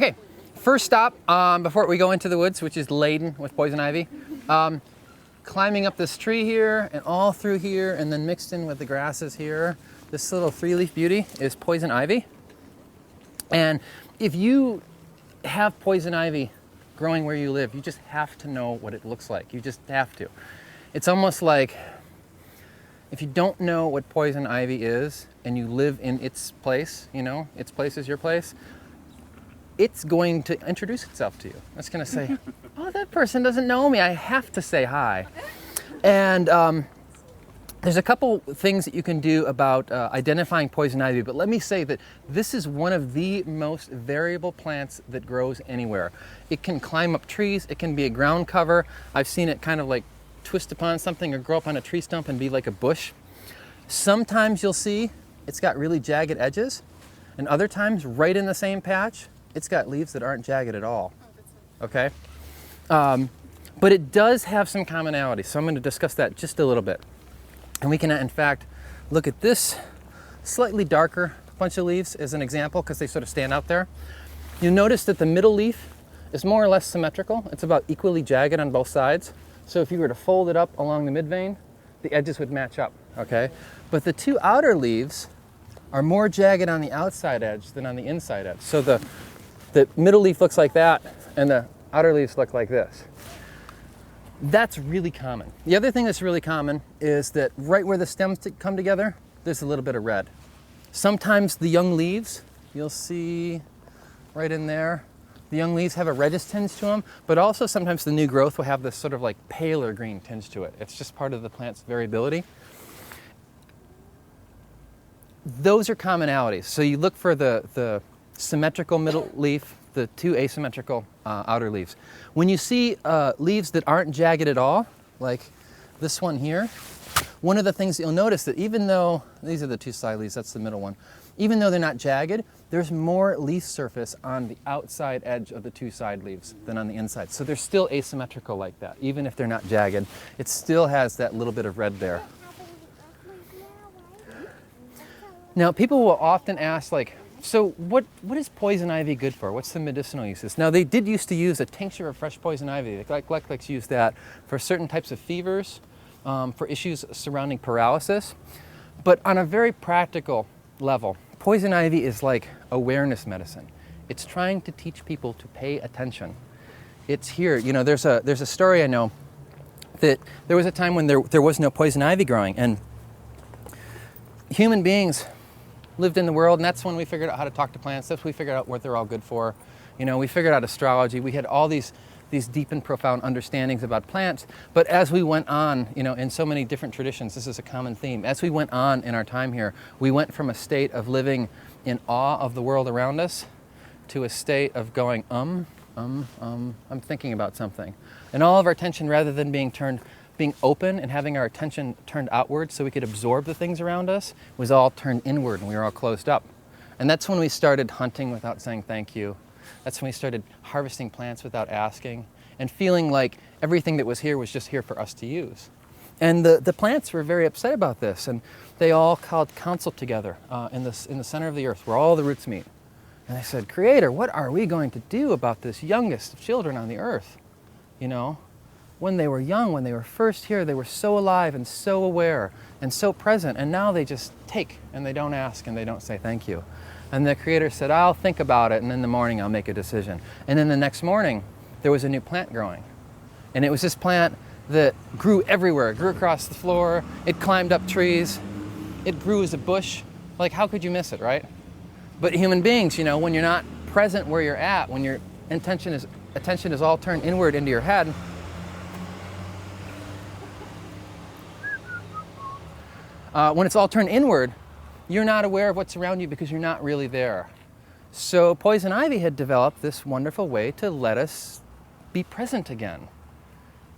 Okay, first stop before we go into the woods, which is laden with poison ivy. Climbing up this tree here and all through here and then mixed in with the grasses here. This little three-leaf beauty is poison ivy. And if you have poison ivy growing where you live, you just have to know what it looks like. You just have to. It's almost like if you don't know what poison ivy is and you live in its place, you know, its place is your place, it's going to introduce itself to you. It's going to say, oh, that person doesn't know me. I have to say hi. And there's a couple things that you can do about identifying poison ivy, but let me say that this is one of the most variable plants that grows anywhere. It can climb up trees. It can be a ground cover. I've seen it kind of like twist upon something or grow up on a tree stump and be like a bush. Sometimes you'll see it's got really jagged edges, and other times right in the same patch, it's got leaves that aren't jagged at all, okay? But it does have some commonality, so I'm going to discuss that just a little bit. And we can, in fact, look at this slightly darker bunch of leaves as an example because they sort of stand out there. You'll notice that the middle leaf is more or less symmetrical. It's about equally jagged on both sides. So if you were to fold it up along the midvein, the edges would match up, okay? But the two outer leaves are more jagged on the outside edge than on the inside edge. So the middle leaf looks like that, and the outer leaves look like this. That's really common. The other thing that's really common is that right where the stems come together, there's a little bit of red. Sometimes the young leaves, you'll see right in there, the young leaves have a reddish tinge to them, but also sometimes the new growth will have this sort of like paler green tinge to it. It's just part of the plant's variability. Those are commonalities. So you look for the symmetrical middle leaf, the two asymmetrical outer leaves. When you see leaves that aren't jagged at all, like this one here, one of the things that you'll notice that even though, these are the two side leaves, that's the middle one, even though they're not jagged, there's more leaf surface on the outside edge of the two side leaves than on the inside. So they're still asymmetrical like that. Even if they're not jagged, it still has that little bit of red there. Now, people will often ask, like, so what is poison ivy good for? What's the medicinal uses? Now, they did used to use a tincture of fresh poison ivy. Like use that for certain types of fevers, for issues surrounding paralysis. But on a very practical level, poison ivy is like awareness medicine. It's trying to teach people to pay attention. It's here. You know, there's a story I know that there was a time when there was no poison ivy growing, and human beings lived in the world, and that's when we figured out how to talk to plants. That's when we figured out what they're all good for. You know, we figured out astrology. We had all these deep and profound understandings about plants. But as we went on, you know, in so many different traditions, this is a common theme. As we went on in our time here, we went from a state of living in awe of the world around us to a state of going, I'm thinking about something. And all of our attention, rather than being open and having our attention turned outward so we could absorb the things around us, was all turned inward and we were all closed up. And that's when we started hunting without saying thank you. That's when we started harvesting plants without asking and feeling like everything that was here was just here for us to use. And the plants were very upset about this, and they all called council together in the center of the earth where all the roots meet. And they said, Creator, what are we going to do about this youngest of children on the earth? You know? When they were young, when they were first here, they were so alive and so aware and so present, and now they just take and they don't ask and they don't say thank you. And the Creator said, I'll think about it, and in the morning I'll make a decision. And then the next morning, there was a new plant growing. And it was this plant that grew everywhere. It grew across the floor, it climbed up trees, it grew as a bush. Like, how could you miss it, right? But human beings, you know, when you're not present where you're at, when your attention is all turned inward into your head, when it's all turned inward, you're not aware of what's around you because you're not really there. So poison ivy had developed this wonderful way to let us be present again.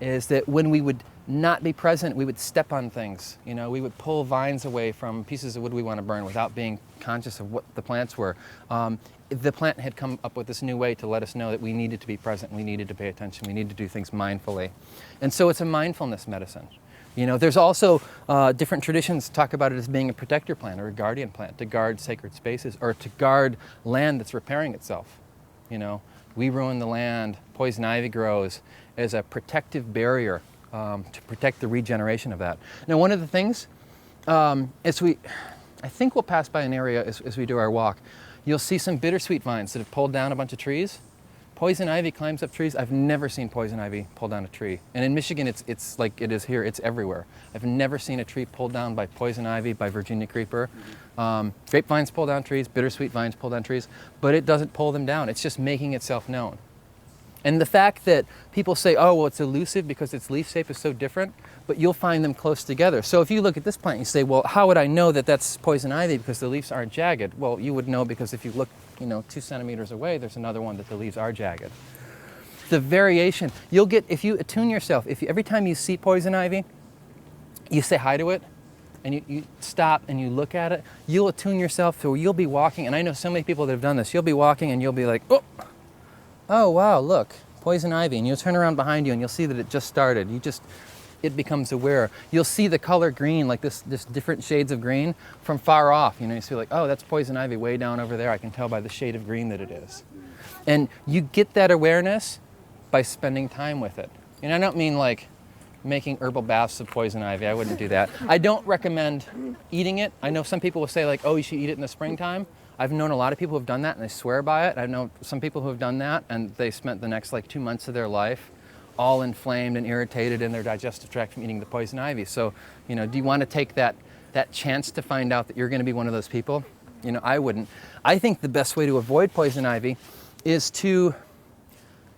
Is that when we would not be present, we would step on things. You know, we would pull vines away from pieces of wood we want to burn without being conscious of what the plants were. The plant had come up with this new way to let us know that we needed to be present, we needed to pay attention, we needed to do things mindfully. And so it's a mindfulness medicine. You know, there's also different traditions talk about it as being a protector plant or a guardian plant to guard sacred spaces or to guard land that's repairing itself. You know, we ruin the land, poison ivy grows as a protective barrier to protect the regeneration of that. Now, one of the things, I think we'll pass by an area as we do our walk, you'll see some bittersweet vines that have pulled down a bunch of trees. Poison ivy climbs up trees. I've never seen poison ivy pull down a tree. And in Michigan, it's like it is here, it's everywhere. I've never seen a tree pulled down by poison ivy, by Virginia creeper. Grapevines pull down trees, bittersweet vines pull down trees, but it doesn't pull them down. It's just making itself known. And the fact that people say, oh, well, it's elusive because its leaf shape is so different, but you'll find them close together. So if you look at this plant, you say, well, how would I know that that's poison ivy because the leaves aren't jagged? Well, you would know because if you look 2 centimeters away, there's another one that the leaves are jagged. The variation, you'll get, if you attune yourself, every time you see poison ivy, you say hi to it, and you stop and you look at it, you'll attune yourself to, you'll be walking, and I know so many people that have done this, you'll be walking and you'll be like, oh wow, look, poison ivy, and you'll turn around behind you and you'll see that it just started. It becomes aware. You'll see the color green, like this different shades of green from far off. You see like, oh, that's poison ivy way down over there. I can tell by the shade of green that it is. And you get that awareness by spending time with it. And I don't mean like making herbal baths of poison ivy. I wouldn't do that. I don't recommend eating it. I know some people will say like, oh, you should eat it in the springtime. I've known a lot of people who have done that and they swear by it. I know some people who have done that and they spent the next 2 months of their life all inflamed and irritated in their digestive tract from eating the poison ivy. So, do you want to take that chance to find out that you're going to be one of those people? I wouldn't. I think the best way to avoid poison ivy is to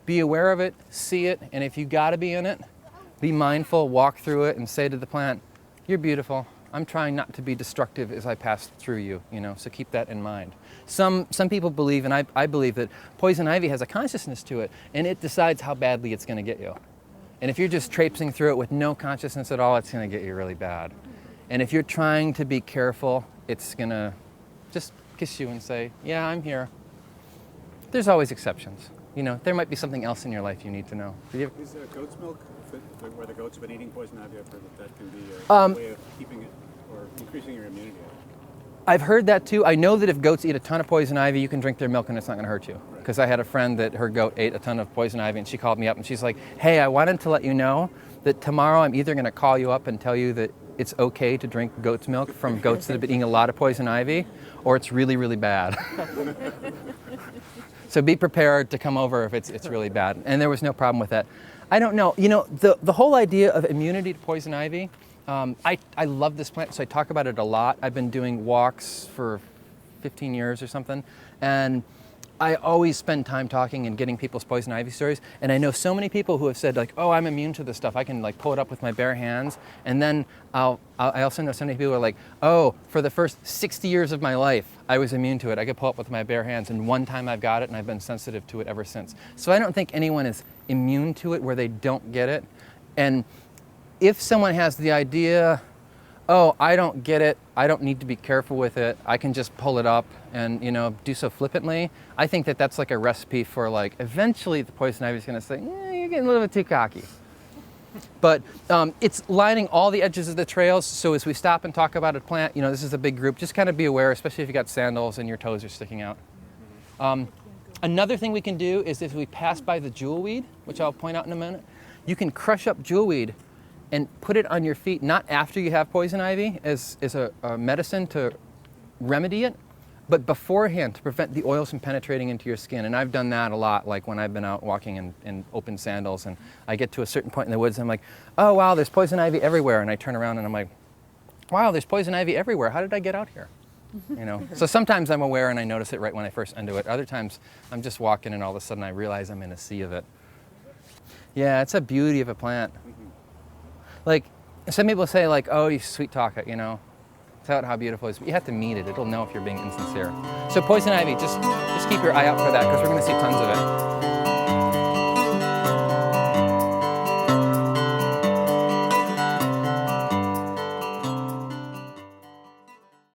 be aware of it, see it, and if you got to be in it, be mindful, walk through it, and say to the plant, you're beautiful. I'm trying not to be destructive as I pass through you, so keep that in mind. Some people believe, and I believe, that poison ivy has a consciousness to it, and it decides how badly it's going to get you. And if you're just traipsing through it with no consciousness at all, it's going to get you really bad. And if you're trying to be careful, it's going to just kiss you and say, yeah, I'm here. There's always exceptions. There might be something else in your life you need to know. Is goat's milk, where the goats have been eating poison ivy, I've heard that can be a way of keeping it or increasing your immunity? I've heard that too. I know that if goats eat a ton of poison ivy, you can drink their milk and it's not going to hurt you. Because I had a friend that her goat ate a ton of poison ivy and she called me up and she's like, hey, I wanted to let you know that tomorrow I'm either going to call you up and tell you that it's okay to drink goat's milk from goats that have been eating a lot of poison ivy, or it's really, really bad. So be prepared to come over if it's really bad. And there was no problem with that. I don't know. The whole idea of immunity to poison ivy, I love this plant, so I talk about it a lot. I've been doing walks for 15 years or something, and I always spend time talking and getting people's poison ivy stories. And I know so many people who have said like, oh, I'm immune to this stuff. I can like pull it up with my bare hands. And then I also know so many people who are like, oh, for the first 60 years of my life, I was immune to it. I could pull it up with my bare hands. And one time I've got it and I've been sensitive to it ever since. So I don't think anyone is immune to it where they don't get it. And if someone has the idea, oh, I don't get it, I don't need to be careful with it, I can just pull it up and do so flippantly, I think that that's like a recipe for like, eventually the poison ivy is going to say, you're getting a little bit too cocky. But it's lining all the edges of the trails, so as we stop and talk about a plant, this is a big group, just kind of be aware, especially if you got sandals and your toes are sticking out. Another thing we can do is if we pass by the jewelweed, which I'll point out in a minute, you can crush up jewelweed and put it on your feet, not after you have poison ivy as a medicine to remedy it, but beforehand to prevent the oils from penetrating into your skin. And I've done that a lot, like when I've been out walking in open sandals and I get to a certain point in the woods and I'm like, oh wow, there's poison ivy everywhere. And I turn around and I'm like, wow, there's poison ivy everywhere. How did I get out here? So sometimes I'm aware and I notice it right when I first enter it. Other times I'm just walking and all of a sudden I realize I'm in a sea of it. Yeah, it's a beauty of a plant. Like, some people say like, oh, you sweet talk it, tell it how beautiful it is. But you have to meet it. It'll know if you're being insincere. So poison ivy, just keep your eye out for that because we're going to see tons of it.